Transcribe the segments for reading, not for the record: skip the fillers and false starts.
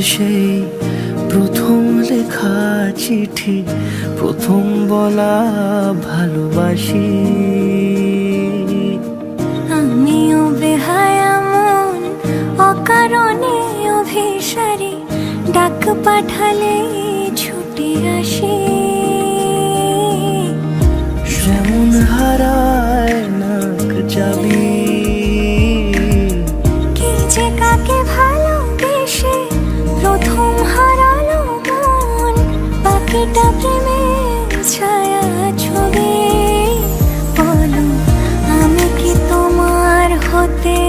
সেই প্রথম লেখা চিঠি, প্রথম বলা ভালোবাসি। আমিও বেহায়া মন, অকারণে অভিসারী, ডাক পাঠালে ছুটে আসি। যেমন হারায় নাক চাবি, কে যে কাকে ভালোবেসে প্রথম হারালো মন, বাকিটা প্রেমের ছায়া ছবি। বলো আমি কি তোমার হতে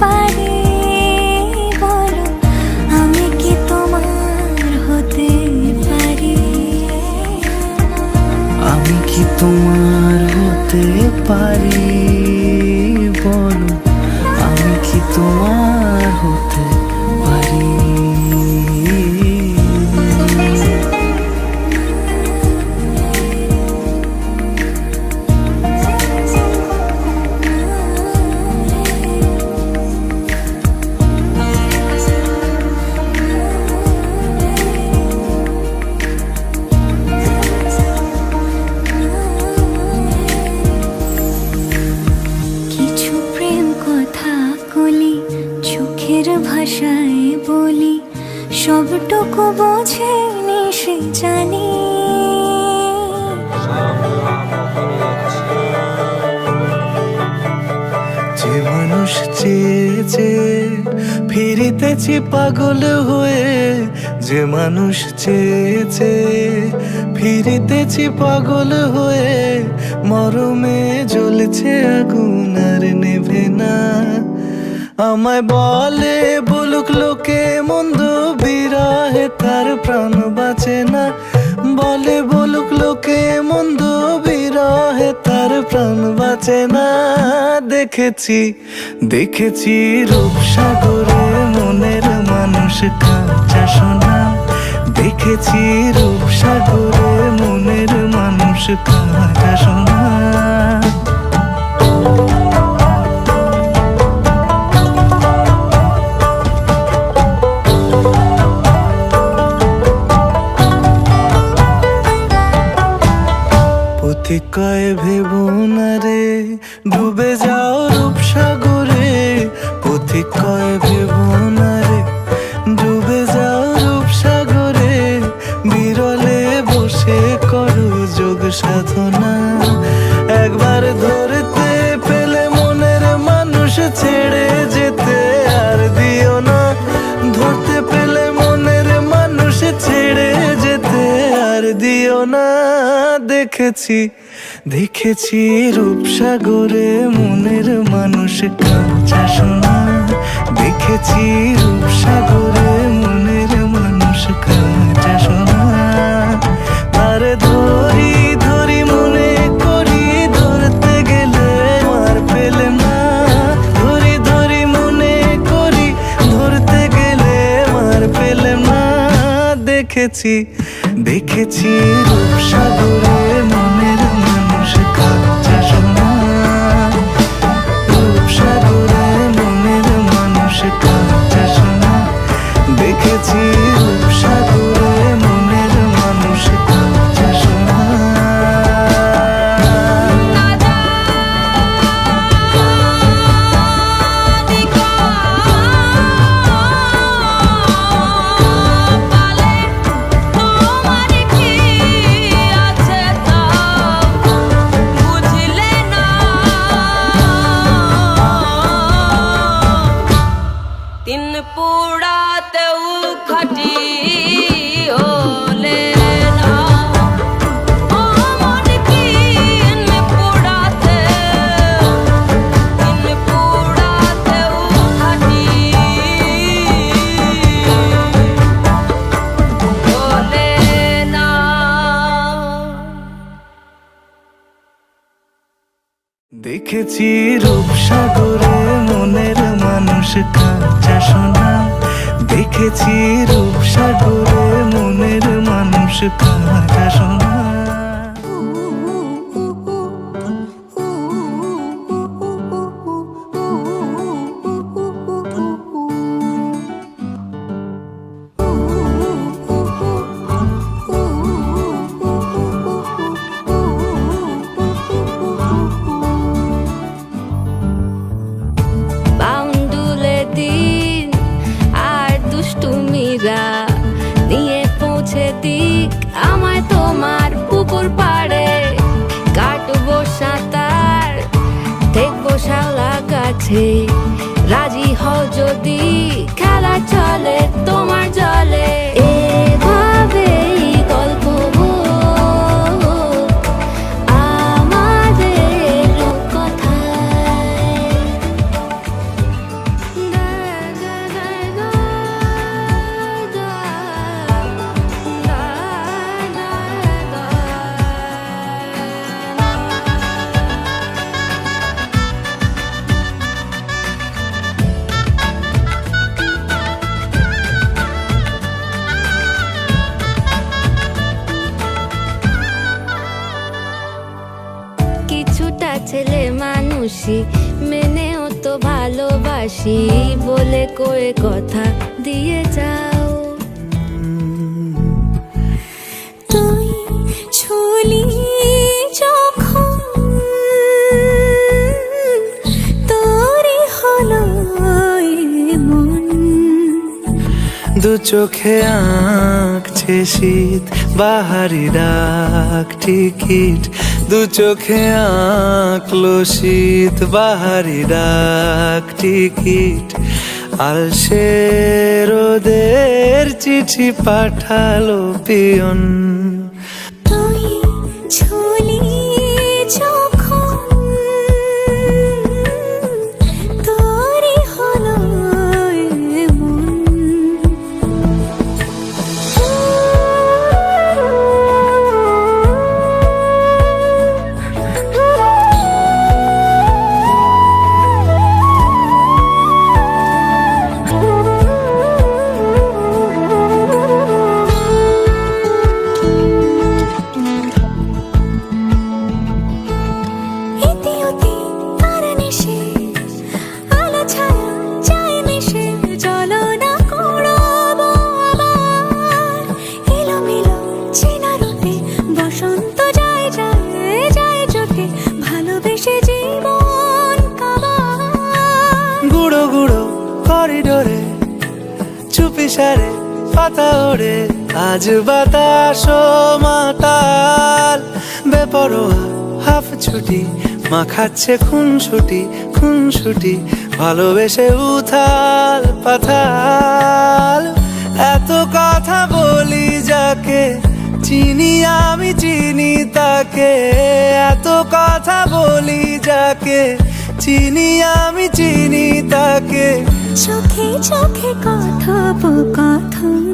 পারি, বলো আমি কি তোমার হতে পারি। আমি কি তোমার হতে পারি, বলো আমি কি তোমার হতে পারি। কিছু প্রেম কথা কলি, চোখের ভাষায় বলি, সবটুকু বোঝেনি সে জানি। যে মানুষ চেয়েছে ফিরিতেছি পাগল হয়ে, যে মানুষ চেয়েছে ফিরিতেছি পাগল হয়ে, মরমে জ্বলছে আগুন আর নেভে না। আমায় বলে বলুক লোকে মন্দ, বিরহে তার প্রাণ বাঁচে না। বলে বলুক লোকে মন্দ, বিরহে তার প্রাণ বাঁচে না। দেখেছি দেখেছি রূপসাগরে মনের মানুষ কাঁচা সোনা। দেখেছি রূপসাগরে মনের মানুষ কাঁচা সোনা। পথিক কয় ভেবো না রে, ডুবে যাও রূপসাগরে। পথিক কয় ভেবো না রে, ডুবে যাও রূপসাগরে। বিরলে বসে করো যোগ সাধনা। একবার ধরতে পেলে মনের মানুষ ছেড়ে যেতে আর দিও না। ধরতে পেলে মনের মানুষ ছেড়ে যেতে আর দিও না। দেখেছি দেখেছি রূপসাগরে মনের মানুষ কাঁচা সোনা। দেখেছি রূপসাগরে মনের মানুষ কাঁচা সোনা। আর ধরি ধরি মনে করি, ধরতে গেলে আর পেলে না। ধরি ধরি মনে করি, ধরতে গেলে আর পেলে না। দেখেছি দেখেছি রূপসাগরে মনের মানুষ কাঁচা সোনা। রূপসাগরে মনের মানুষ কাঁচা সোনা। দেখেছি রূপসাগরে মনের মানুষ কাঁচা সোনা। পোড়াতেও খাটি হলে না, মন কি পোড়াতে পোড়াতেও খাটি হলে না। দেখেছি রূপসাগরে মনের মানুষ কাঁচা সোনা। দেখেছি রূপসাগরে মনের মানুষ কাঁচা সোনা। কাছে রাজি হও যদি খেলা চলে তোমার জলে এভাবেই গল্প হোক আমাদের কথায়। কিছুটা ছেলে মানুষই মেনেও তো ভালোবাসি বলে কয়ে কথা দিয়ে যাও তুই ছুলি যখন তোরই হলো মন। দু চোখে আঁকছে শীত বাহারি ডাক টিকিট, দু চোখে আঁকলো শীত বাহারি ডাক টিকিট। আলসে রোদের চিঠি পাঠালো পিয়ন। তুই ছুলি যখন তোরই হলো মন। ইতিউতি আর নিশে আলো ছায়া যায় মিশে চলো না করবো আবার এলোমেলো চেনা রূপে বসন্ত যায় যায় যায় চোখে ভালোবেসে জীবন কাবার। গুঁড়ো গুঁড়ো করিডোরে চুপি সারে পাতা ওড়ে, আজ বাতাস মাতাল বেপরোয়া হাফ ছুটি মাখাচ্ছে খুনসুটি খুনসুটি ভালোবেসে উথাল পাথাল। এত কথা বলি যাকে চিনি আমি চিনি তাকে, এত কথা বলি যাকে চিনি আমি চিনি তাকে। চোখে চোখে কথোপকথন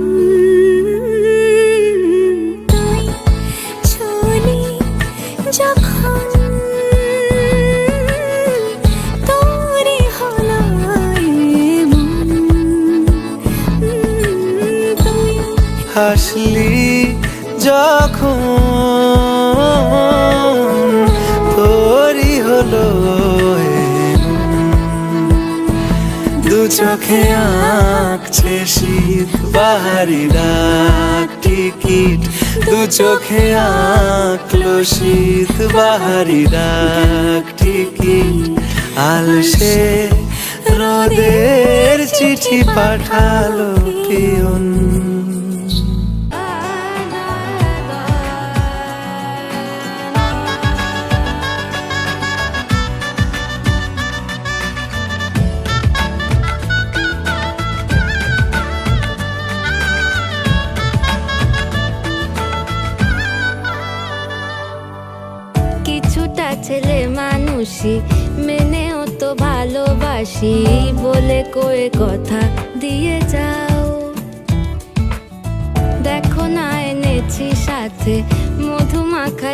তুই ছুলি যখন তোরই হলো মন। তুই হাসলি যখন তোরই হলো দু চোখে আঁকছে শীত বাহারি ডাক টিকিট, দু চোখে আঁকলো শীত বাহারি ডাক টিকিট। আলসে রোদের চিঠি পাঠালো পিয়ন। কিছুটা ছেলে মানুষই মেনেও তো ভালোবাসি বলে কয়ে কথা দিয়ে যাও দেখো না এনেছি সাথে মধু মাখা